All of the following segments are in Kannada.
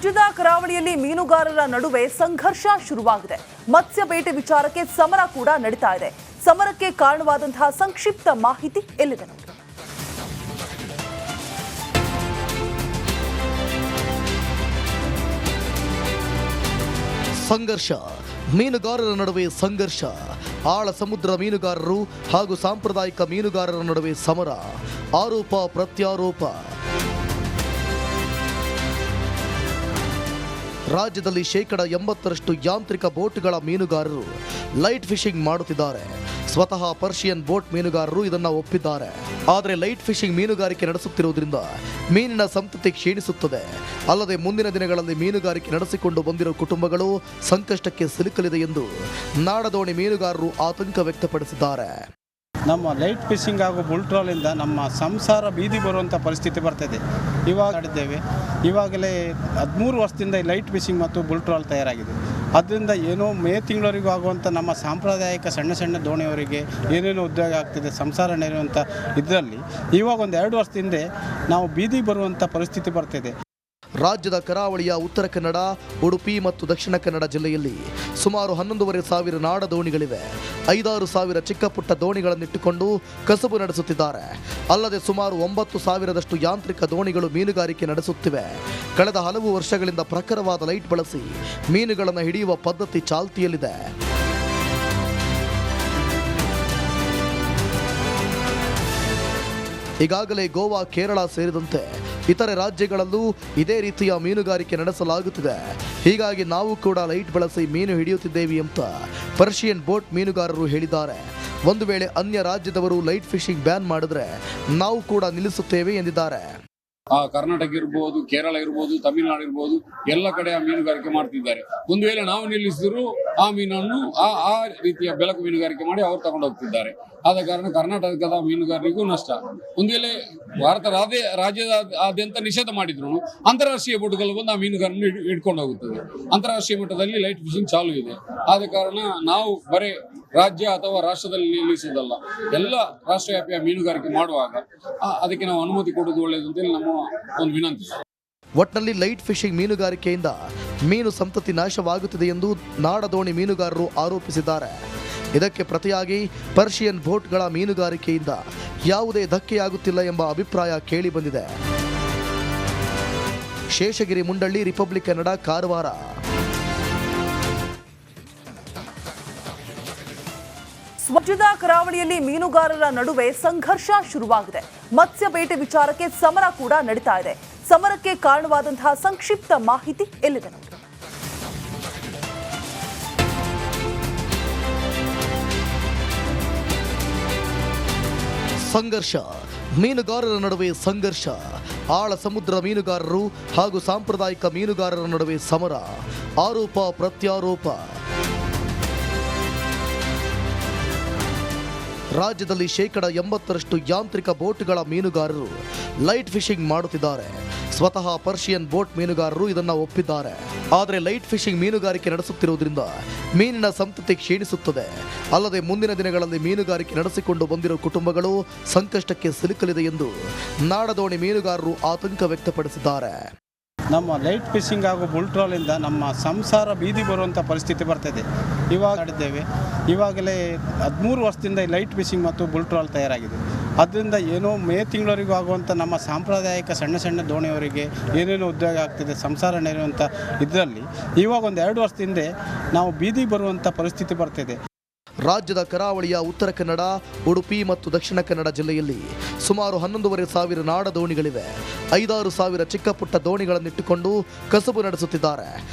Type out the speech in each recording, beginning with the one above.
ರಾಜ್ಯದ ಕರಾವಳಿಯಲ್ಲಿ ಮೀನುಗಾರರ ನಡುವೆ ಸಂಘರ್ಷ ಶುರುವಾಗಿದೆ. ಮತ್ಸ್ಯ ಬೇಟೆ ವಿಚಾರಕ್ಕೆ ಸಮರ ಕೂಡ ನಡೀತಾ ಇದೆ. ಸಮರಕ್ಕೆ ಕಾರಣವಾದಂತಹ ಸಂಕ್ಷಿಪ್ತ ಮಾಹಿತಿ ಎಲ್ಲಿದೆ ನೋಡಿ. ಸಂಘರ್ಷ, ಮೀನುಗಾರರ ನಡುವೆ ಸಂಘರ್ಷ. ಆಳ ಸಮುದ್ರ ಮೀನುಗಾರರು ಹಾಗೂ ಸಾಂಪ್ರದಾಯಿಕ ಮೀನುಗಾರರ ನಡುವೆ ಸಮರ. ಆರೋಪ ಪ್ರತ್ಯಾರೋಪ. ರಾಜ್ಯದಲ್ಲಿ 80% ಯಾಂತ್ರಿಕ ಬೋಟ್ಗಳ ಮೀನುಗಾರರು ಲೈಟ್ ಫಿಶಿಂಗ್ ಮಾಡುತ್ತಿದ್ದಾರೆ. ಸ್ವತಃ ಪರ್ಷಿಯನ್ ಬೋಟ್ ಮೀನುಗಾರರು ಇದನ್ನ ಒಪ್ಪಿದ್ದಾರೆ. ಆದರೆ ಲೈಟ್ ಫಿಶಿಂಗ್ ಮೀನುಗಾರಿಕೆ ನಡೆಸುತ್ತಿರುವುದರಿಂದ ಮೀನಿನ ಸಂತತಿ ಕ್ಷೀಣಿಸುತ್ತದೆ. ಅಲ್ಲದೆ ಮುಂದಿನ ದಿನಗಳಲ್ಲಿ ಮೀನುಗಾರಿಕೆ ನಡೆಸಿಕೊಂಡು ಬಂದಿರುವ ಕುಟುಂಬಗಳು ಸಂಕಷ್ಟಕ್ಕೆ ಸಿಲುಕಲಿದೆ ಎಂದು ನಾಡದೋಣಿ ಮೀನುಗಾರರು ಆತಂಕ ವ್ಯಕ್ತಪಡಿಸಿದ್ದಾರೆ. ನಮ್ಮ ಲೈಟ್ ಫಿಶಿಂಗ್ ಹಾಗೂ ಬುಲ್ಟ್ರಾಲಿಂದ ನಮ್ಮ ಸಂಸಾರ ಬೀದಿ ಬರುವಂಥ ಪರಿಸ್ಥಿತಿ ಬರ್ತಿದೆ. ಇವಾಗ ನಡೆದ್ದೇವೆ. ಇವಾಗಲೇ 13 ವರ್ಷದಿಂದ ಈ ಲೈಟ್ ಫಿಶಿಂಗ್ ಮತ್ತು ಬುಲ್ಟ್ರಾಲ್ ತಯಾರಾಗಿದೆ. ಅದರಿಂದ ಏನೋ ಮೇ ತಿಂಗಳವರೆಗೂ ಆಗುವಂಥ ನಮ್ಮ ಸಾಂಪ್ರದಾಯಿಕ ಸಣ್ಣ ದೋಣಿಯವರಿಗೆ ಏನೇನೋ ಉದ್ಯೋಗ ಆಗ್ತಿದೆ, ಸಂಸಾರ ನೆರೆಯುವಂಥ ಇದರಲ್ಲಿ ಇವಾಗ ಒಂದು 2 ವರ್ಷದಿಂದ ನಾವು ಬೀದಿ ಬರುವಂಥ ಪರಿಸ್ಥಿತಿ ಬರ್ತಿದೆ. ರಾಜ್ಯದ ಕರಾವಳಿಯ ಉತ್ತರ ಕನ್ನಡ, ಉಡುಪಿ ಮತ್ತು ದಕ್ಷಿಣ ಕನ್ನಡ ಜಿಲ್ಲೆಯಲ್ಲಿ ಸುಮಾರು 11,500 ನಾಡ ದೋಣಿಗಳಿವೆ. 5,000 ಚಿಕ್ಕ ಪುಟ್ಟ ದೋಣಿಗಳನ್ನಿಟ್ಟುಕೊಂಡು ಕಸಬು ನಡೆಸುತ್ತಿದ್ದಾರೆ. ಅಲ್ಲದೆ ಸುಮಾರು 9,000 ಯಾಂತ್ರಿಕ ದೋಣಿಗಳು ಮೀನುಗಾರಿಕೆ ನಡೆಸುತ್ತಿವೆ. ಕಳೆದ ಹಲವು ವರ್ಷಗಳಿಂದ ಪ್ರಖರವಾದ ಲೈಟ್ ಬಳಸಿ ಮೀನುಗಳನ್ನು ಹಿಡಿಯುವ ಪದ್ಧತಿ ಚಾಲ್ತಿಯಲ್ಲಿದೆ. ಈಗಾಗಲೇ ಗೋವಾ, ಕೇರಳ ಸೇರಿದಂತೆ ಇತರೆ ರಾಜ್ಯಗಳಲ್ಲೂ ಇದೇ ರೀತಿಯ ಮೀನುಗಾರಿಕೆ ನಡೆಸಲಾಗುತ್ತಿದೆ. ಹೀಗಾಗಿ ನಾವು ಕೂಡ ಲೈಟ್ ಬಳಸಿ ಮೀನು ಹಿಡಿಯುತ್ತಿದ್ದೇವೆ ಅಂತ ಪರ್ಷಿಯನ್ ಬೋಟ್ ಮೀನುಗಾರರು ಹೇಳಿದ್ದಾರೆ. ಒಂದು ವೇಳೆ ಅನ್ಯ ರಾಜ್ಯದವರು ಲೈಟ್ ಫಿಶಿಂಗ್ ಬ್ಯಾನ್ ಮಾಡಿದ್ರೆ ನಾವು ಕೂಡ ನಿಲ್ಲಿಸುತ್ತೇವೆ ಎಂದಿದ್ದಾರೆ. ಕರ್ನಾಟಕ ಇರ್ಬೋದು, ಕೇರಳ ಇರ್ಬೋದು, ತಮಿಳುನಾಡು ಇರ್ಬೋದು, ಎಲ್ಲ ಕಡೆ ಆ ಮೀನುಗಾರಿಕೆ ಮಾಡ್ತಿದ್ದಾರೆ. ಒಂದು ವೇಳೆ ನಾವು ನಿಲ್ಲಿಸಿದ್ರು ಆ ಮೀನನ್ನು ಆ ರೀತಿಯ ಬೆಳಕು ಮೀನುಗಾರಿಕೆ ಮಾಡಿ ಅವರು ತಗೊಂಡು ಹೋಗ್ತಿದ್ದಾರೆ. ಆದ ಕಾರಣ ಕರ್ನಾಟಕದ ಮೀನುಗಾರರಿಗೂ ನಷ್ಟ. ಒಂದು ವೇಳೆ ಭಾರತ ರಾಜ್ಯದಾದ್ಯಂತ ನಿಷೇಧ ಮಾಡಿದ್ರು ಅಂತಾರಾಷ್ಟ್ರೀಯ ಬೋಟ್ಗಳು ಬಂದು ಆ ಮೀನುಗಾರನ್ನು ಹಿಡ್ಕೊಂಡು ಹೋಗುತ್ತದೆ. ಅಂತಾರಾಷ್ಟ್ರೀಯ ಮಟ್ಟದಲ್ಲಿ ಲೈಟ್ ಫಿಶಿಂಗ್ ಚಾಲು ಇದೆ. ಆದ ಕಾರಣ ನಾವು ಬರೀ ರಾಜ್ಯ ಅಥವಾ ರಾಷ್ಟ್ರದಲ್ಲಿ ನಿಲ್ಲಿಸುವುದಲ್ಲ, ಎಲ್ಲ ರಾಷ್ಟ್ರವ್ಯಾಪಿಯ ಮೀನುಗಾರಿಕೆ ಮಾಡುವಾಗ ಅದಕ್ಕೆ ನಾವು ಅನುಮತಿ ಕೊಡುವುದು ಒಳ್ಳೆಯದು ಅಂತೇಳಿ ನಮ್ಮ ಒಂದು ವಿನಂತಿ. ಒಟ್ನಲ್ಲಿ ಲೈಟ್ ಫಿಶಿಂಗ್ ಮೀನುಗಾರಿಕೆಯಿಂದ ಮೀನು ಸಂತತಿ ನಾಶವಾಗುತ್ತಿದೆ ಎಂದು ನಾಡದೋಣಿ ಮೀನುಗಾರರು ಆರೋಪಿಸಿದ್ದಾರೆ. ಇದಕ್ಕೆ ಪ್ರತಿಯಾಗಿ ಪರ್ಷಿಯನ್ ಬೋಟ್ಗಳ ಮೀನುಗಾರಿಕೆಯಿಂದ ಯಾವುದೇ ಧಕ್ಕೆಯಾಗುತ್ತಿಲ್ಲ ಎಂಬ ಅಭಿಪ್ರಾಯ ಕೇಳಿಬಂದಿದೆ. ಶೇಷಗಿರಿ ಮುಂಡಳ್ಳಿ, ರಿಪಬ್ಲಿಕ್ ಕನ್ನಡ, ಕಾರವಾರ. ರಾಜ್ಯದ ಕರಾವಳಿಯಲ್ಲಿ ಮೀನುಗಾರರ ನಡುವೆ ಸಂಘರ್ಷ ಶುರುವಾಗಿದೆ. ಮತ್ಸ್ಯ ಬೇಟೆ ವಿಚಾರಕ್ಕೆ ಸಮರ ಕೂಡ ನಡೀತಾ ಇದೆ. ಸಮರಕ್ಕೆ ಕಾರಣವಾದಂತಹ ಸಂಕ್ಷಿಪ್ತ ಮಾಹಿತಿ ಎಲ್ಲಿದೆ ನೋಡಿ. ಸಂಘರ್ಷ, ಮೀನುಗಾರರ ನಡುವೆ ಸಂಘರ್ಷ. ಆಳ ಸಮುದ್ರ ಮೀನುಗಾರರು ಹಾಗೂ ಸಾಂಪ್ರದಾಯಿಕ ಮೀನುಗಾರರ ನಡುವೆ ಸಮರ. ಆರೋಪ ಪ್ರತ್ಯಾರೋಪ. ರಾಜ್ಯದಲ್ಲಿ 80% ಯಾಂತ್ರಿಕ ಬೋಟ್ಗಳ ಮೀನುಗಾರರು ಲೈಟ್ ಫಿಶಿಂಗ್ ಮಾಡುತ್ತಿದ್ದಾರೆ. ಸ್ವತಃ ಪರ್ಷಿಯನ್ ಬೋಟ್ ಮೀನುಗಾರರು ಇದನ್ನ ಒಪ್ಪಿದ್ದಾರೆ. ಆದರೆ ಲೈಟ್ ಫಿಶಿಂಗ್ ಮೀನುಗಾರಿಕೆ ನಡೆಸುತ್ತಿರುವುದರಿಂದ ಮೀನಿನ ಸಂತತಿ ಕ್ಷೀಣಿಸುತ್ತದೆ. ಅಲ್ಲದೆ ಮುಂದಿನ ದಿನಗಳಲ್ಲಿ ಮೀನುಗಾರಿಕೆ ನಡೆಸಿಕೊಂಡು ಬಂದಿರುವ ಕುಟುಂಬಗಳು ಸಂಕಷ್ಟಕ್ಕೆ ಸಿಲುಕಲಿದೆ ಎಂದು ನಾಡದೋಣಿ ಮೀನುಗಾರರು ಆತಂಕ ವ್ಯಕ್ತಪಡಿಸಿದ್ದಾರೆ. ನಮ್ಮ ಲೈಟ್ ಫಿಶಿಂಗ್ ಹಾಗೂ ಬುಲ್ಟ್ರಾಲಿಂದ ನಮ್ಮ ಸಂಸಾರ ಬೀದಿ ಬರುವಂಥ ಪರಿಸ್ಥಿತಿ ಬರ್ತಿದೆ. ಇವಾಗ ನಡೆದ್ದೇವೆ. ಇವಾಗಲೇ 13 ವರ್ಷದಿಂದ ಈ ಲೈಟ್ ಫಿಶಿಂಗ್ ಮತ್ತು ಬುಲ್ಟ್ರಾಲ್ ತಯಾರಾಗಿದೆ. ಅದರಿಂದ ಏನೋ ಮೇ ತಿಂಗಳವರೆಗೂ ಆಗುವಂಥ ನಮ್ಮ ಸಾಂಪ್ರದಾಯಿಕ ಸಣ್ಣ ದೋಣಿಯವರಿಗೆ ಏನೇನೋ ಉದ್ಯೋಗ ಆಗ್ತಿದೆ, ಸಂಸಾರ ನೆರೆಯುವಂಥ ಇದರಲ್ಲಿ ಇವಾಗ ಒಂದು 2 ವರ್ಷದಿಂದ ನಾವು ಬೀದಿ ಬರುವಂಥ ಪರಿಸ್ಥಿತಿ ಬರ್ತಿದೆ. ರಾಜ್ಯದ ಕರಾವಳಿಯ ಉತ್ತರ ಕನ್ನಡ, ಉಡುಪಿ ಮತ್ತು ದಕ್ಷಿಣ ಕನ್ನಡ ಜಿಲ್ಲೆಯಲ್ಲಿ ಸುಮಾರು 11,500 ನಾಡ ದೋಣಿಗಳಿವೆ. 5,000 ಚಿಕ್ಕ ಪುಟ್ಟ ದೋಣಿಗಳನ್ನಿಟ್ಟುಕೊಂಡು ಕಸಬು ನಡೆಸುತ್ತಿದ್ದಾರೆ.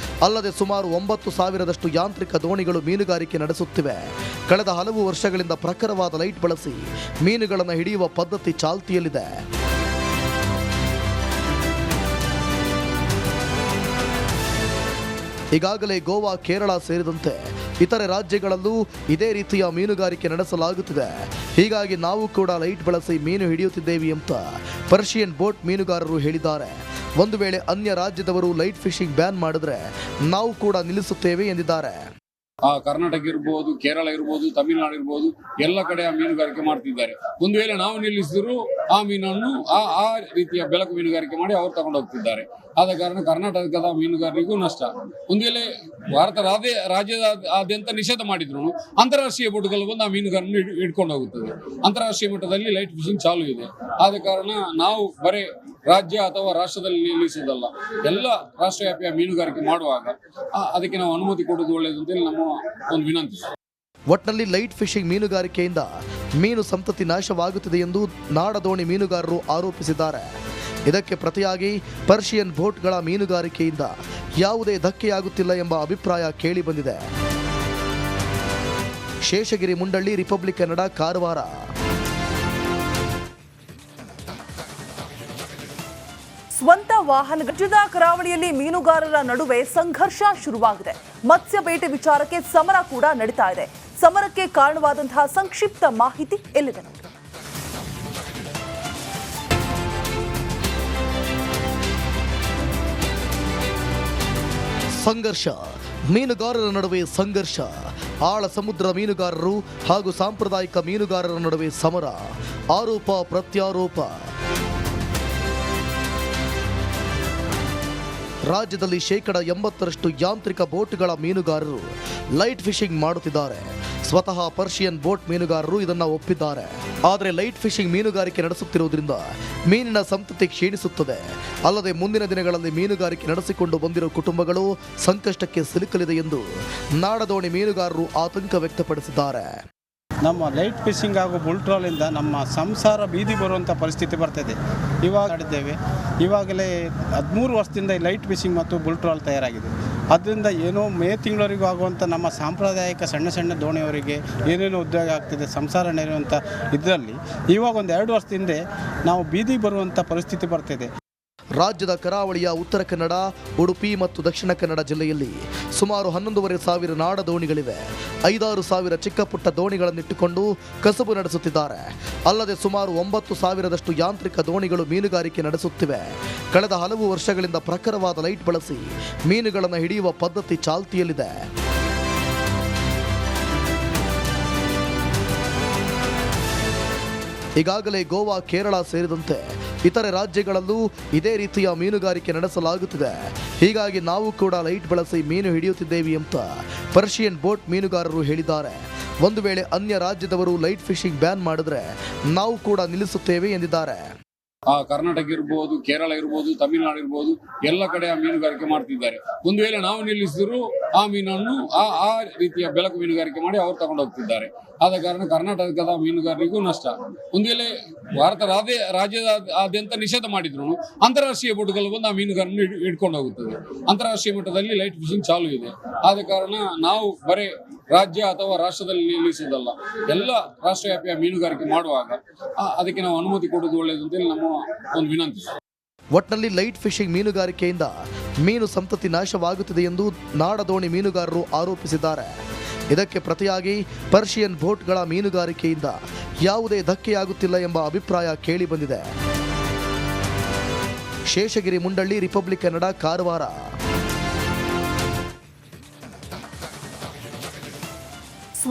ಅಲ್ಲದೆ ಸುಮಾರು 9,000 ಯಾಂತ್ರಿಕ ದೋಣಿಗಳು ಮೀನುಗಾರಿಕೆ ನಡೆಸುತ್ತಿವೆ. ಕಳೆದ ಹಲವು ವರ್ಷಗಳಿಂದ ಪ್ರಖರವಾದ ಲೈಟ್ ಬಳಸಿ ಮೀನುಗಳನ್ನು ಹಿಡಿಯುವ ಪದ್ಧತಿ ಚಾಲ್ತಿಯಲ್ಲಿದೆ. ಈಗಾಗಲೇ ಗೋವಾ, ಕೇರಳ ಸೇರಿದಂತೆ ಇತರೆ ರಾಜ್ಯಗಳಲ್ಲೂ ಇದೇ ರೀತಿಯ ಮೀನುಗಾರಿಕೆ ನಡೆಸಲಾಗುತ್ತಿದೆ. ಹೀಗಾಗಿ ನಾವು ಕೂಡ ಲೈಟ್ ಬಳಸಿ ಮೀನು ಹಿಡಿಯುತ್ತಿದ್ದೇವೆ ಅಂತ ಪರ್ಷಿಯನ್ ಬೋಟ್ ಮೀನುಗಾರರು ಹೇಳಿದ್ದಾರೆ. ಒಂದು ವೇಳೆ ಅನ್ಯ ರಾಜ್ಯದವರು ಲೈಟ್ ಫಿಶಿಂಗ್ ಬ್ಯಾನ್ ಮಾಡಿದ್ರೆ ನಾವು ಕೂಡ ನಿಲ್ಲಿಸುತ್ತೇವೆ ಎಂದಿದ್ದಾರೆ. ಕರ್ನಾಟಕ ಇರ್ಬೋದು, ಕೇರಳ ಇರ್ಬೋದು, ತಮಿಳುನಾಡು ಇರ್ಬೋದು, ಎಲ್ಲ ಕಡೆ ಆ ಮೀನುಗಾರಿಕೆ ಮಾಡ್ತಿದ್ದಾರೆ. ಒಂದು ವೇಳೆ ನಾವು ನಿಲ್ಲಿಸಿದ್ರು ಆ ಮೀನನ್ನು ಆ ರೀತಿಯ ಬೆಳಕು ಮೀನುಗಾರಿಕೆ ಮಾಡಿ ಅವರು ತಗೊಂಡು ಹೋಗ್ತಿದ್ದಾರೆ. ಆದ ಕಾರಣ ಕರ್ನಾಟಕದ ಮೀನುಗಾರರಿಗೂ ನಷ್ಟ. ಒಂದು ವೇಳೆ ಭಾರತ ರಾಜ್ಯದಾದ್ಯಂತ ನಿಷೇಧ ಮಾಡಿದ್ರು ಅಂತಾರಾಷ್ಟ್ರೀಯ ಬೋಟ್ಗಳು ಬಂದು ಆ ಮೀನುಗಾರನ್ನು ಹಿಡ್ಕೊಂಡು ಹೋಗುತ್ತದೆ. ಅಂತಾರಾಷ್ಟ್ರೀಯ ಮಟ್ಟದಲ್ಲಿ ಲೈಟ್ ಫಿಶಿಂಗ್ ಚಾಲು ಇದೆ. ಆದ ಕಾರಣ ನಾವು ಬರೀ ರಾಜ್ಯ ಅಥವಾ ರಾಷ್ಟ್ರದಲ್ಲಿ ನಿಲ್ಲಿಸುವುದಲ್ಲ, ಎಲ್ಲ ರಾಷ್ಟ್ರವ್ಯಾಪಿಯ ಮೀನುಗಾರಿಕೆ ಮಾಡುವಾಗ ಅದಕ್ಕೆ ನಾವು ಅನುಮತಿ ಕೊಡುವುದು ಒಳ್ಳೆಯದು ಅಂತೇಳಿ ನಮ್ಮ ಒಂದು ವಿನಂತಿ. ಒಟ್ನಲ್ಲಿ ಲೈಟ್ ಫಿಶಿಂಗ್ ಮೀನುಗಾರಿಕೆಯಿಂದ ಮೀನು ಸಂತತಿ ನಾಶವಾಗುತ್ತಿದೆ ಎಂದು ನಾಡದೋಣಿ ಮೀನುಗಾರರು ಆರೋಪಿಸಿದ್ದಾರೆ. ಇದಕ್ಕೆ ಪ್ರತಿಯಾಗಿ ಪರ್ಷಿಯನ್ ಬೋಟ್ಗಳ ಮೀನುಗಾರಿಕೆಯಿಂದ ಯಾವುದೇ ಧಕ್ಕೆಯಾಗುತ್ತಿಲ್ಲ ಎಂಬ ಅಭಿಪ್ರಾಯ ಕೇಳಿಬಂದಿದೆ. ಶೇಷಗಿರಿ ಮುಂಡಳ್ಳಿ, ರಿಪಬ್ಲಿಕ್ ಕನ್ನಡ, ಕಾರವಾರ. ಸ್ವಂತ ವಾಹನ ರಾಜ್ಯದ ಕರಾವಳಿಯಲ್ಲಿ ಮೀನುಗಾರರ ನಡುವೆ ಸಂಘರ್ಷ ಶುರುವಾಗಿದೆ. ಮತ್ಸ್ಯ ಬೇಟೆ ವಿಚಾರಕ್ಕೆ ಸಮರ ಕೂಡ ನಡೀತಾ ಇದೆ. ಸಮರಕ್ಕೆ ಕಾರಣವಾದಂತಹ ಸಂಕ್ಷಿಪ್ತ ಮಾಹಿತಿ ಎಲ್ಲಿದೆ ನೋಡಿ. ಸಂಘರ್ಷ, ಮೀನುಗಾರರ ನಡುವೆ ಸಂಘರ್ಷ. ಆಳ ಸಮುದ್ರ ಮೀನುಗಾರರು ಹಾಗೂ ಸಾಂಪ್ರದಾಯಿಕ ಮೀನುಗಾರರ ನಡುವೆ ಸಮರ, ಆರೋಪ ಪ್ರತ್ಯಾರೋಪ. ರಾಜ್ಯದಲ್ಲಿ 80% ಯಾಂತ್ರಿಕ ಬೋಟ್ಗಳ ಮೀನುಗಾರರು ಲೈಟ್ ಫಿಶಿಂಗ್ ಮಾಡುತ್ತಿದ್ದಾರೆ. ಸ್ವತಃ ಪರ್ಷಿಯನ್ ಬೋಟ್ ಮೀನುಗಾರರು ಇದನ್ನು ಒಪ್ಪಿದ್ದಾರೆ. ಆದರೆ ಲೈಟ್ ಫಿಶಿಂಗ್ ಮೀನುಗಾರಿಕೆ ನಡೆಸುತ್ತಿರುವುದರಿಂದ ಮೀನಿನ ಸಂತತಿ ಕ್ಷೀಣಿಸುತ್ತದೆ. ಅಲ್ಲದೆ ಮುಂದಿನ ದಿನಗಳಲ್ಲಿ ಮೀನುಗಾರಿಕೆ ನಡೆಸಿಕೊಂಡು ಬಂದಿರುವ ಕುಟುಂಬಗಳು ಸಂಕಷ್ಟಕ್ಕೆ ಸಿಲುಕಲಿದೆ ಎಂದು ನಾಡದೋಣಿ ಮೀನುಗಾರರು ಆತಂಕ ವ್ಯಕ್ತಪಡಿಸಿದ್ದಾರೆ. ನಮ್ಮ ಲೈಟ್ ಫಿಶಿಂಗ್ ಹಾಗೂ ಬುಲ್ಟ್ರಾಲಿಂದ ನಮ್ಮ ಸಂಸಾರ ಬೀದಿ ಬರುವಂಥ ಪರಿಸ್ಥಿತಿ ಬರ್ತಿದೆ. ಇವಾಗ ಆಡಿದ್ದೇವೆ. ಇವಾಗಲೇ 13 ವರ್ಷದಿಂದ ಈ ಲೈಟ್ ಫಿಶಿಂಗ್ ಮತ್ತು ಬುಲ್ಟ್ರಾಲ್ ತಯಾರಾಗಿದೆ. ಅದರಿಂದ ಏನೋ ಮೇ ತಿಂಗಳವರೆಗೂ ಆಗುವಂಥ ನಮ್ಮ ಸಾಂಪ್ರದಾಯಿಕ ಸಣ್ಣ ಸಣ್ಣ ದೋಣಿಯವರಿಗೆ ಏನೇನೋ ಉದ್ಯೋಗ ಆಗ್ತಿದೆ, ಸಂಸಾರ ನೆರೆಯುವಂಥ ಇದರಲ್ಲಿ ಇವಾಗ ಒಂದು 2 ವರ್ಷದಿಂದ ನಾವು ಬೀದಿ ಬರುವಂಥ ಪರಿಸ್ಥಿತಿ ಬರ್ತಿದೆ. ರಾಜ್ಯದ ಕರಾವಳಿಯ ಉತ್ತರ ಕನ್ನಡ, ಉಡುಪಿ ಮತ್ತು ದಕ್ಷಿಣ ಕನ್ನಡ ಜಿಲ್ಲೆಯಲ್ಲಿ ಸುಮಾರು 11,500 ನಾಡ ದೋಣಿಗಳಿವೆ. 5,000 ಚಿಕ್ಕ ಪುಟ್ಟ ದೋಣಿಗಳನ್ನಿಟ್ಟುಕೊಂಡು ಕಸಬು ನಡೆಸುತ್ತಿದ್ದಾರೆ. ಅಲ್ಲದೆ ಸುಮಾರು 9,000 ಯಾಂತ್ರಿಕ ದೋಣಿಗಳು ಮೀನುಗಾರಿಕೆ ನಡೆಸುತ್ತಿವೆ. ಕಳೆದ ಹಲವು ವರ್ಷಗಳಿಂದ ಪ್ರಖರವಾದ ಲೈಟ್ ಬಳಸಿ ಮೀನುಗಳನ್ನು ಹಿಡಿಯುವ ಪದ್ಧತಿ ಚಾಲ್ತಿಯಲ್ಲಿದೆ. ಈಗಾಗಲೇ ಗೋವಾ, ಕೇರಳ ಸೇರಿದಂತೆ ಇತರೆ ರಾಜ್ಯಗಳಲ್ಲೂ ಇದೇ ರೀತಿಯ ಮೀನುಗಾರಿಕೆ ನಡೆಸಲಾಗುತ್ತಿದೆ. ಹೀಗಾಗಿ ನಾವು ಕೂಡ ಲೈಟ್ ಬಳಸಿ ಮೀನು ಹಿಡಿಯುತ್ತಿದ್ದೇವೆ ಅಂತ ಪರ್ಷಿಯನ್ ಬೋಟ್ ಮೀನುಗಾರರು ಹೇಳಿದ್ದಾರೆ. ಒಂದು ವೇಳೆ ಅನ್ಯ ರಾಜ್ಯದವರು ಲೈಟ್ ಫಿಶಿಂಗ್ ಬ್ಯಾನ್ ಮಾಡಿದ್ರೆ ನಾವು ಕೂಡ ನಿಲ್ಲಿಸುತ್ತೇವೆ ಎಂದಿದ್ದಾರೆ. ಕರ್ನಾಟಕ ಇರ್ಬೋದು, ಕೇರಳ ಇರ್ಬೋದು, ತಮಿಳುನಾಡು ಇರ್ಬೋದು, ಎಲ್ಲ ಕಡೆ ಆ ಮೀನುಗಾರಿಕೆ ಮಾಡ್ತಿದ್ದಾರೆ. ಒಂದು ವೇಳೆ ನಾವು ನಿಲ್ಲಿಸಿದ್ರು ಆ ಮೀನನ್ನು ಆ ರೀತಿಯ ಬೆಳಕು ಮೀನುಗಾರಿಕೆ ಮಾಡಿ ಅವರು ತಗೊಂಡು ಹೋಗ್ತಿದ್ದಾರೆ. ಆದ ಕಾರಣ ಕರ್ನಾಟಕದ ಮೀನುಗಾರರಿಗೂ ನಷ್ಟ. ಒಂದು ವೇಳೆ ಭಾರತ ರಾಜ್ಯದಾದ್ಯಂತ ನಿಷೇಧ ಮಾಡಿದ್ರು ಅಂತಾರಾಷ್ಟ್ರೀಯ ಬೋಟ್ಗಳು ಬಂದು ಆ ಮೀನುಗಾರನ್ನು ಹಿಡ್ಕೊಂಡು ಹೋಗುತ್ತದೆ. ಅಂತಾರಾಷ್ಟ್ರೀಯ ಮಟ್ಟದಲ್ಲಿ ಲೈಟ್ ಫಿಶಿಂಗ್ ಚಾಲು ಇದೆ. ಆದ ಕಾರಣ ನಾವು ಬರೀ ರಾಜ್ಯ ಅಥವಾ ರಾಷ್ಟ್ರದಲ್ಲಿ ನಿಲ್ಲಿಸುವುದಲ್ಲ, ಎಲ್ಲ ರಾಷ್ಟ್ರವ್ಯಾಪಿಯ ಮೀನುಗಾರಿಕೆ ಮಾಡುವಾಗ ಅದಕ್ಕೆ ನಾವು ಅನುಮತಿ ಕೊಡುವುದು ಒಳ್ಳೆಯದು ಅಂತೇಳಿ ನಮ್ಮ ಒಂದು ವಿನಂತಿ. ಒಟ್ನಲ್ಲಿ ಲೈಟ್ ಫಿಶಿಂಗ್ ಮೀನುಗಾರಿಕೆಯಿಂದ ಮೀನು ಸಂತತಿ ನಾಶವಾಗುತ್ತಿದೆ ಎಂದು ನಾಡದೋಣಿ ಮೀನುಗಾರರು ಆರೋಪಿಸಿದ್ದಾರೆ. ಇದಕ್ಕೆ ಪ್ರತಿಯಾಗಿ ಪರ್ಷಿಯನ್ ಬೋಟ್ಗಳ ಮೀನುಗಾರಿಕೆಯಿಂದ ಯಾವುದೇ ಧಕ್ಕೆಯಾಗುತ್ತಿಲ್ಲ ಎಂಬ ಅಭಿಪ್ರಾಯ ಕೇಳಿಬಂದಿದೆ. ಶೇಷಗಿರಿ ಮುಂಡಳ್ಳಿ, ರಿಪಬ್ಲಿಕ್ ಕನ್ನಡ, ಕಾರವಾರ.